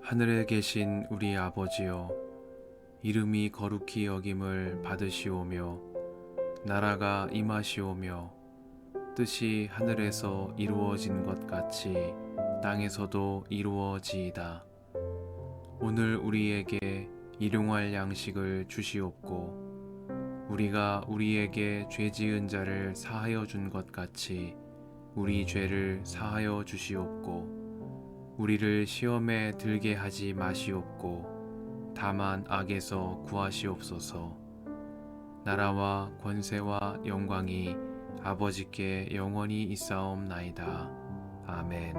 하늘에 계신 우리 아버지여, 이름이 거룩히 여김을 받으시오며 나라가 임하시오며 뜻이 하늘에서 이루어진 것 같이 땅에서도 이루어지이다. 오늘 우리에게 일용할 양식을 주시옵고 우리가 우리에게 죄 지은 자를 사하여 준 것 같이 우리 죄를 사하여 주시옵고 우리를 시험에 들게 하지 마시옵고 다만 악에서 구하시옵소서. 나라와 권세와 영광이 아버지께 영원히 있사옵나이다. 아멘.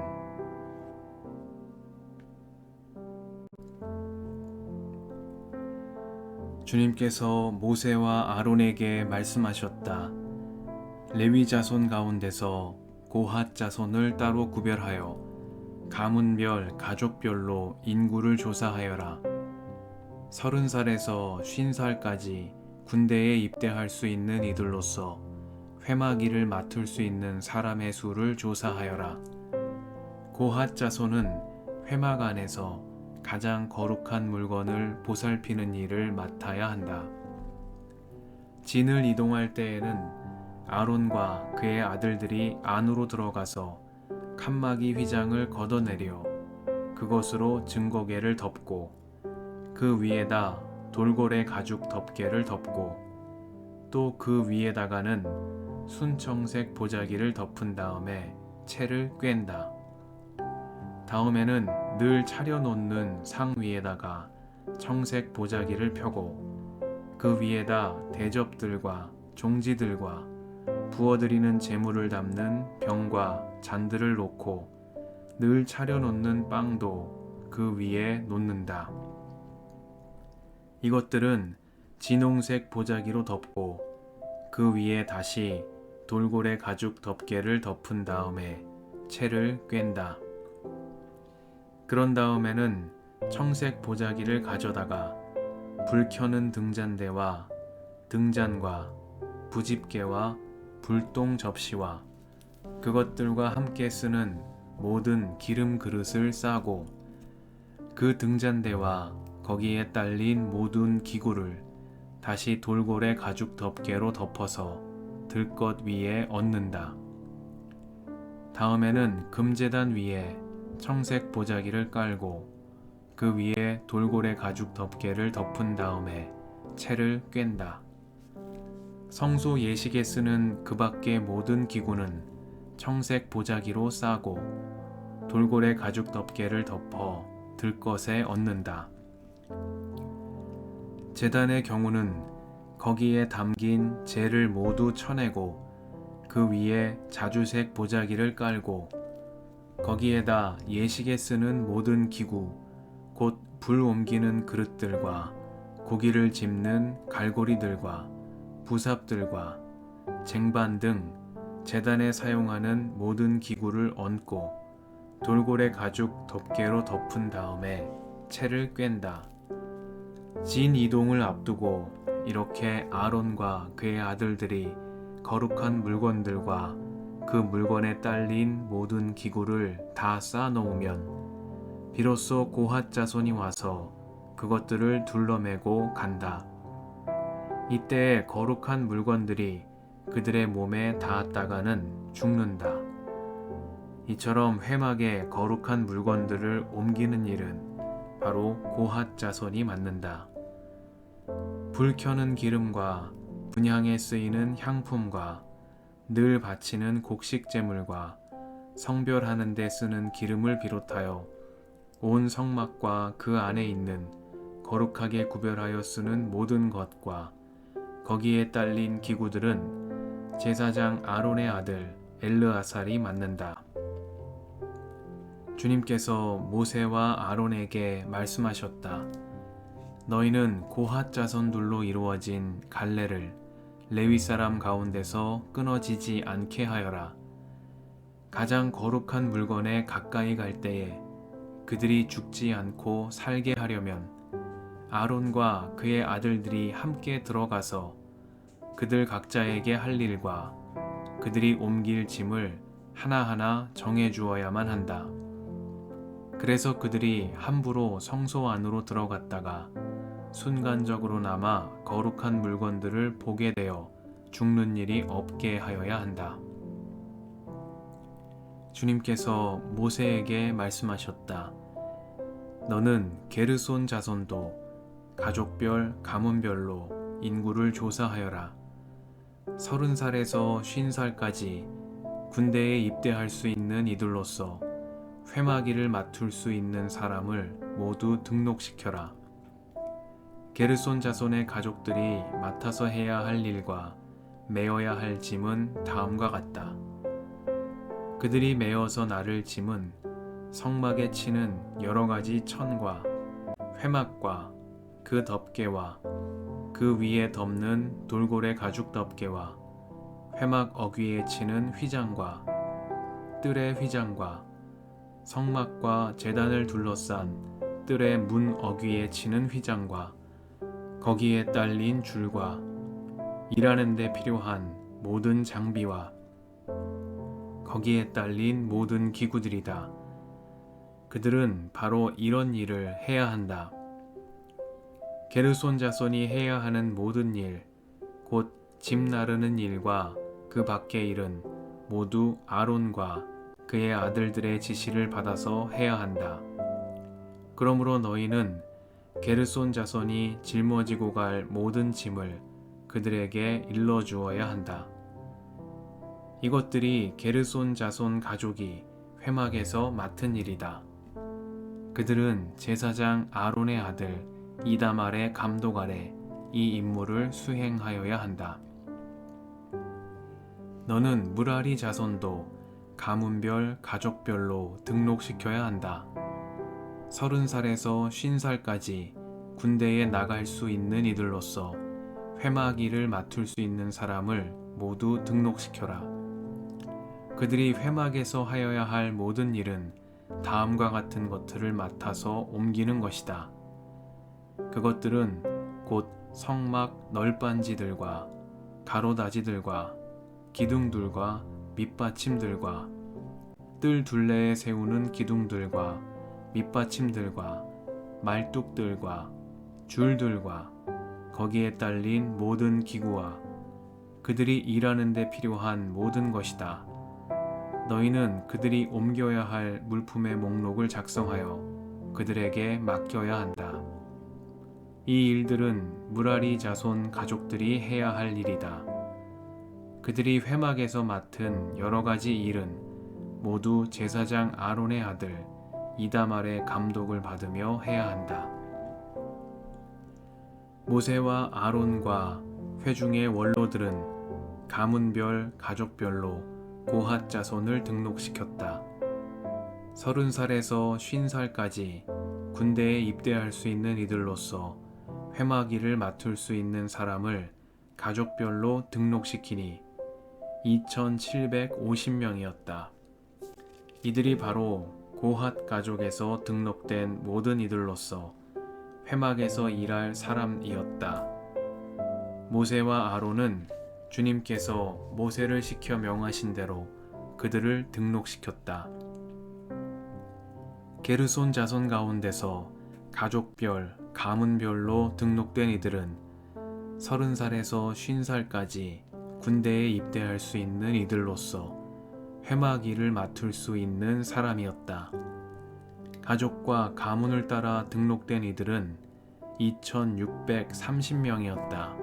주님께서 모세와 아론에게 말씀하셨다. 레위 자손 가운데서 고핫 자손을 따로 구별하여 가문별, 가족별로 인구를 조사하여라. 30살에서 50살까지 군대에 입대할 수 있는 이들로서 회마기를 맡을 수 있는 사람의 수를 조사하여라. 고핫 자손은 회막 안에서 가장 거룩한 물건을 보살피는 일을 맡아야 한다. 진을 이동할 때에는 아론과 그의 아들들이 안으로 들어가서 칸막이 휘장을 걷어내려 그것으로 증거궤를 덮고 그 위에다 돌고래 가죽 덮개를 덮고 또 그 위에다가는 순청색 보자기를 덮은 다음에 채를 꿰다. 다음에는 늘 차려놓는 상 위에다가 청색 보자기를 펴고 그 위에다 대접들과 종지들과 부어드리는 제물을 담는 병과 잔들을 놓고 늘 차려놓는 빵도 그 위에 놓는다. 이것들은 진홍색 보자기로 덮고 그 위에 다시 돌고래 가죽 덮개를 덮은 다음에 채를 꿰다. 그런 다음에는 청색 보자기를 가져다가 불 켜는 등잔대와 등잔과 부집개와 불똥 접시와 그것들과 함께 쓰는 모든 기름 그릇을 싸고 그 등잔대와 거기에 딸린 모든 기구를 다시 돌고래 가죽 덮개로 덮어서 들것 위에 얹는다. 다음에는 금제단 위에 청색 보자기를 깔고 그 위에 돌고래 가죽 덮개를 덮은 다음에 채를 꿰다. 성소 예식에 쓰는 그 밖의 모든 기구는 청색 보자기로 싸고 돌고래 가죽 덮개를 덮어 들것에 얹는다. 제단의 경우는 거기에 담긴 재를 모두 쳐내고 그 위에 자주색 보자기를 깔고 거기에다 예식에 쓰는 모든 기구 곧 불 옮기는 그릇들과 고기를 집는 갈고리들과 부삽들과 쟁반 등 제단에 사용하는 모든 기구를 얹고 돌고래 가죽 덮개로 덮은 다음에 채를 꿰다. 진 이동을 앞두고 이렇게 아론과 그의 아들들이 거룩한 물건들과 그 물건에 딸린 모든 기구를 다 쌓아놓으면 비로소 고핫 자손이 와서 그것들을 둘러매고 간다. 이때에 거룩한 물건들이 그들의 몸에 닿았다가는 죽는다. 이처럼 회막에 거룩한 물건들을 옮기는 일은 바로 고핫 자손이 맡는다. 불 켜는 기름과 분향에 쓰이는 향품과 늘 바치는 곡식 제물과 성별하는 데 쓰는 기름을 비롯하여 온 성막과 그 안에 있는 거룩하게 구별하여 쓰는 모든 것과 거기에 딸린 기구들은 제사장 아론의 아들 엘르아살이 맡는다. 주님께서 모세와 아론에게 말씀하셨다. 너희는 고핫 자손들로 이루어진 갈래를 레위 사람 가운데서 끊어지지 않게 하여라. 가장 거룩한 물건에 가까이 갈 때에 그들이 죽지 않고 살게 하려면 아론과 그의 아들들이 함께 들어가서 그들 각자에게 할 일과 그들이 옮길 짐을 하나하나 정해 주어야만 한다. 그래서 그들이 함부로 성소 안으로 들어갔다가 순간적으로나마 거룩한 물건들을 보게 되어 죽는 일이 없게 하여야 한다. 주님께서 모세에게 말씀하셨다. 너는 게르손 자손도 가족별, 가문별로 인구를 조사하여라. 30살에서 50살까지 군대에 입대할 수 있는 이들로서 회마기를 맡을 수 있는 사람을 모두 등록시켜라. 게르손 자손의 가족들이 맡아서 해야 할 일과 메어야 할 짐은 다음과 같다. 그들이 메어서 나를 짐은 성막에 치는 여러 가지 천과 회막과 그 덮개와 그 위에 덮는 돌고래 가죽 덮개와 회막 어귀에 치는 휘장과 뜰의 휘장과 성막과 제단을 둘러싼 뜰의 문 어귀에 치는 휘장과 거기에 딸린 줄과 일하는 데 필요한 모든 장비와 거기에 딸린 모든 기구들이다. 그들은 바로 이런 일을 해야 한다. 게르손 자손이 해야 하는 모든 일, 곧 짐 나르는 일과 그 밖의 일은 모두 아론과 그의 아들들의 지시를 받아서 해야 한다. 그러므로 너희는 게르손 자손이 짊어지고 갈 모든 짐을 그들에게 일러주어야 한다. 이것들이 게르손 자손 가족이 회막에서 맡은 일이다. 그들은 제사장 아론의 아들 이다말의 감독 아래 이 임무를 수행하여야 한다. 너는 무라리 자손도 가문별, 가족별로 등록시켜야 한다. 30살에서 50살까지 군대에 나갈 수 있는 이들로서 회마기를 맡을 수 있는 사람을 모두 등록시켜라. 그들이 회막에서 하여야 할 모든 일은 다음과 같은 것들을 맡아서 옮기는 것이다. 그것들은 곧 성막 널빤지들과 가로다지들과 기둥들과 밑받침들과 뜰 둘레에 세우는 기둥들과 밑받침들과 말뚝들과 줄들과 거기에 딸린 모든 기구와 그들이 일하는 데 필요한 모든 것이다. 너희는 그들이 옮겨야 할 물품의 목록을 작성하여 그들에게 맡겨야 한다. 이 일들은 무라리 자손 가족들이 해야 할 일이다. 그들이 회막에서 맡은 여러 가지 일은 모두 제사장 아론의 아들 이다말의 감독을 받으며 해야 한다. 모세와 아론과 회중의 원로들은 가문별, 가족별로 고핫 자손을 등록시켰다. 30살에서 50살까지 군대에 입대할 수 있는 이들로서 회마기를 맡을 수 있는 사람을 가족별로 등록시키니 2750명이었다. 이들이 바로 고핫 가족에서 등록된 모든 이들로서 회막에서 일할 사람이었다. 모세와 아론은 주님께서 모세를 시켜 명하신 대로 그들을 등록시켰다. 게르손 자손 가운데서 가족별, 가문별로 등록된 이들은 30살에서 50살까지 군대에 입대할 수 있는 이들로서 회마기를 맡을 수 있는 사람이었다. 가족과 가문을 따라 등록된 이들은 2630명이었다.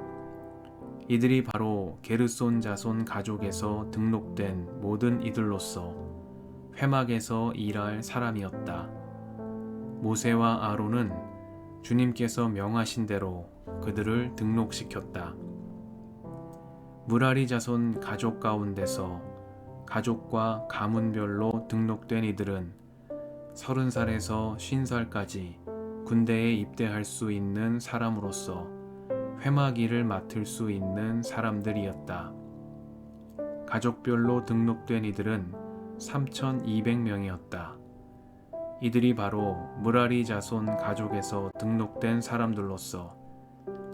이들이 바로 게르손 자손 가족에서 등록된 모든 이들로서 회막에서 일할 사람이었다. 모세와 아론은 주님께서 명하신 대로 그들을 등록시켰다. 무라리 자손 가족 가운데서 가족과 가문별로 등록된 이들은 30살에서 50살까지 군대에 입대할 수 있는 사람으로서 회마기를 맡을 수 있는 사람들이었다. 가족별로 등록된 이들은 3200명이었다. 이들이 바로 무라리 자손 가족에서 등록된 사람들로서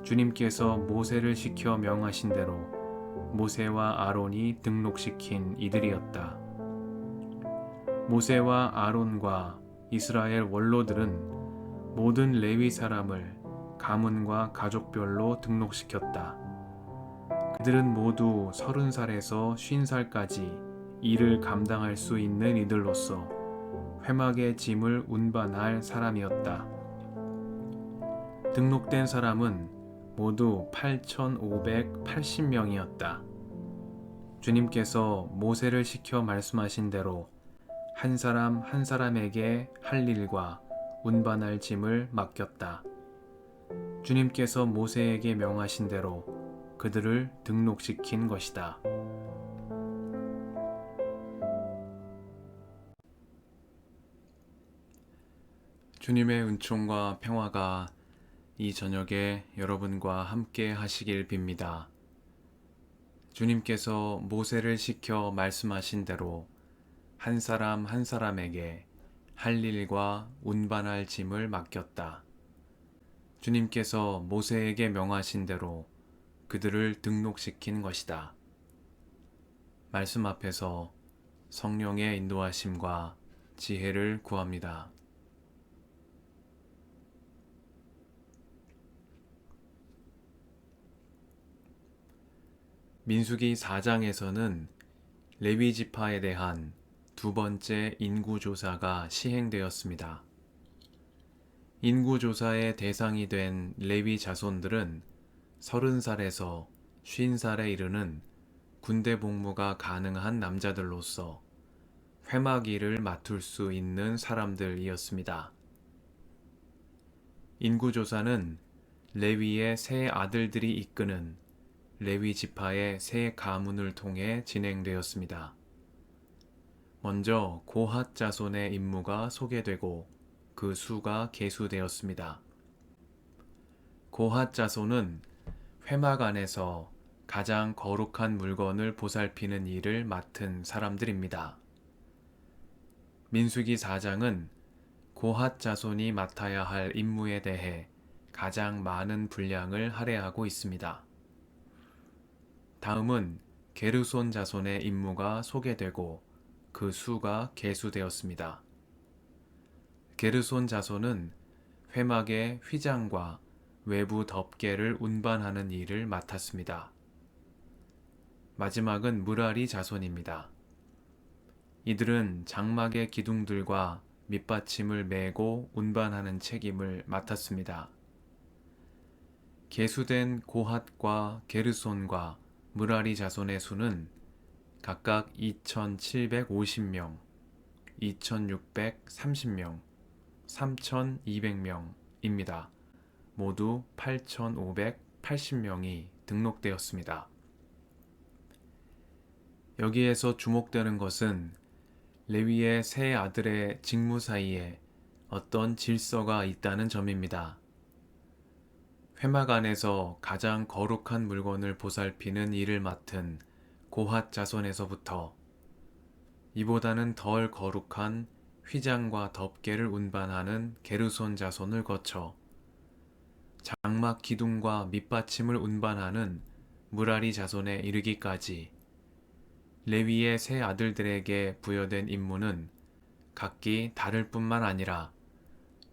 주님께서 모세를 시켜 명하신 대로 모세와 아론이 등록시킨 이들이었다. 모세와 아론과 이스라엘 원로들은 모든 레위 사람을 가문과 가족별로 등록시켰다. 그들은 모두 30살에서 50살까지 일을 감당할 수 있는 이들로서 회막의 짐을 운반할 사람이었다. 등록된 사람은 모두 8,580명이었다. 주님께서 모세를 시켜 말씀하신 대로 한 사람 한 사람에게 할 일과 운반할 짐을 맡겼다. 주님께서 모세에게 명하신 대로 그들을 등록시킨 것이다. 주님의 은총과 평화가 이 저녁에 여러분과 함께 하시길 빕니다. 주님께서 모세를 시켜 말씀하신 대로 한 사람 한 사람에게 할 일과 운반할 짐을 맡겼다. 주님께서 모세에게 명하신 대로 그들을 등록시킨 것이다. 말씀 앞에서 성령의 인도하심과 지혜를 구합니다. 민수기 4장에서는 레위 지파에 대한 두 번째 인구조사가 시행되었습니다. 인구조사의 대상이 된 레위 자손들은 30살에서 50살에 이르는 군대 복무가 가능한 남자들로서 회막 일을 맡을 수 있는 사람들이었습니다. 인구조사는 레위의 세 아들들이 이끄는 레위 지파의 세 가문을 통해 진행되었습니다. 먼저 고핫 자손의 임무가 소개되고 그 수가 계수되었습니다. 고핫 자손은 회막 안에서 가장 거룩한 물건을 보살피는 일을 맡은 사람들입니다. 민수기 4장은 고핫 자손이 맡아야 할 임무에 대해 가장 많은 분량을 할애하고 있습니다. 다음은 게르손 자손의 임무가 소개되고 그 수가 계수되었습니다. 게르손 자손은 회막의 휘장과 외부 덮개를 운반하는 일을 맡았습니다. 마지막은 무라리 자손입니다. 이들은 장막의 기둥들과 밑받침을 메고 운반하는 책임을 맡았습니다. 계수된 고핫과 게르손과 무라리 자손의 수는 각각 2,750명, 2,630명, 3,200명입니다. 모두 8,580명이 등록되었습니다. 여기에서 주목되는 것은 레위의 세 아들의 직무 사이에 어떤 질서가 있다는 점입니다. 회막 안에서 가장 거룩한 물건을 보살피는 일을 맡은 고핫 자손에서부터 이보다는 덜 거룩한 휘장과 덮개를 운반하는 게르손 자손을 거쳐 장막 기둥과 밑받침을 운반하는 무라리 자손에 이르기까지 레위의 세 아들들에게 부여된 임무는 각기 다를 뿐만 아니라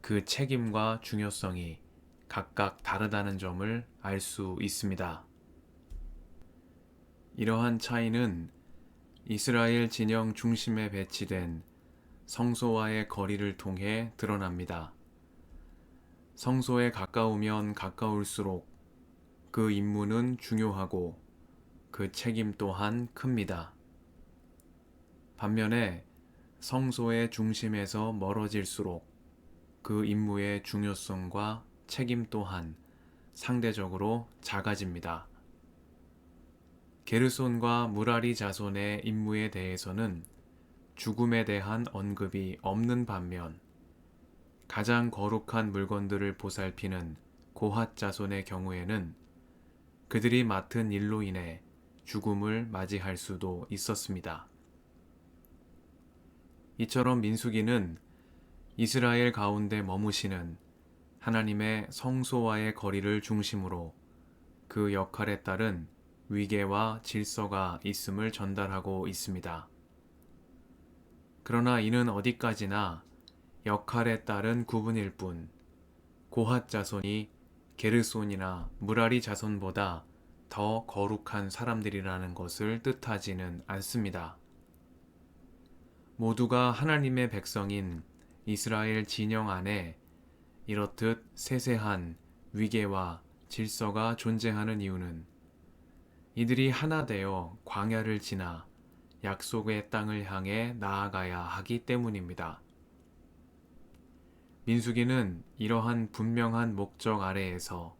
그 책임과 중요성이 각각 다르다는 점을 알 수 있습니다. 이러한 차이는 이스라엘 진영 중심에 배치된 성소와의 거리를 통해 드러납니다. 성소에 가까우면 가까울수록 그 임무는 중요하고 그 책임 또한 큽니다. 반면에 성소의 중심에서 멀어질수록 그 임무의 중요성과 책임 또한 상대적으로 작아집니다. 게르손과 무라리 자손의 임무에 대해서는 죽음에 대한 언급이 없는 반면 가장 거룩한 물건들을 보살피는 고핫 자손의 경우에는 그들이 맡은 일로 인해 죽음을 맞이할 수도 있었습니다. 이처럼 민수기는 이스라엘 가운데 머무시는 하나님의 성소와의 거리를 중심으로 그 역할에 따른 위계와 질서가 있음을 전달하고 있습니다. 그러나 이는 어디까지나 역할에 따른 구분일 뿐 고핫 자손이 게르손이나 무라리 자손보다 더 거룩한 사람들이라는 것을 뜻하지는 않습니다. 모두가 하나님의 백성인 이스라엘 진영 안에 이렇듯 세세한 위계와 질서가 존재하는 이유는 이들이 하나 되어 광야를 지나 약속의 땅을 향해 나아가야 하기 때문입니다. 민수기는 이러한 분명한 목적 아래에서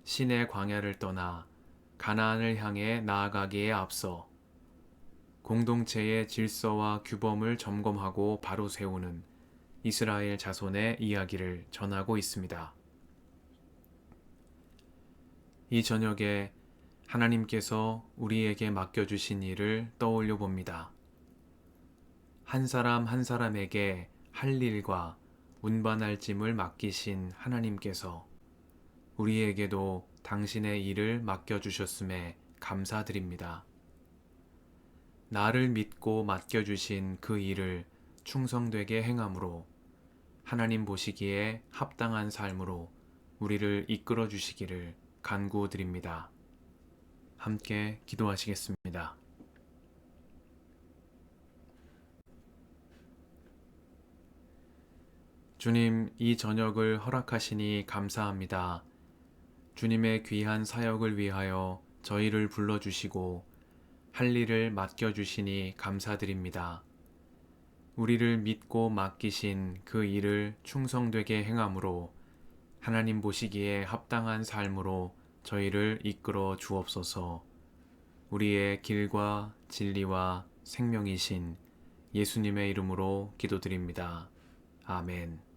신의 광야를 떠나 가나안을 향해 나아가기에 앞서 공동체의 질서와 규범을 점검하고 바로 세우는 이스라엘 자손의 이야기를 전하고 있습니다. 이 저녁에 하나님께서 우리에게 맡겨주신 일을 떠올려 봅니다. 한 사람 한 사람에게 할 일과 운반할 짐을 맡기신 하나님께서 우리에게도 당신의 일을 맡겨주셨음에 감사드립니다. 나를 믿고 맡겨주신 그 일을 충성되게 행함으로 하나님 보시기에 합당한 삶으로 우리를 이끌어 주시기를 간구드립니다. 함께 기도하시겠습니다. 주님, 이 저녁을 허락하시니 감사합니다. 주님의 귀한 사역을 위하여 저희를 불러주시고 할 일을 맡겨주시니 감사드립니다. 우리를 믿고 맡기신 그 일을 충성되게 행함으로 하나님 보시기에 합당한 삶으로 저희를 이끌어 주옵소서. 우리의 길과 진리와 생명이신 예수님의 이름으로 기도드립니다. 아멘.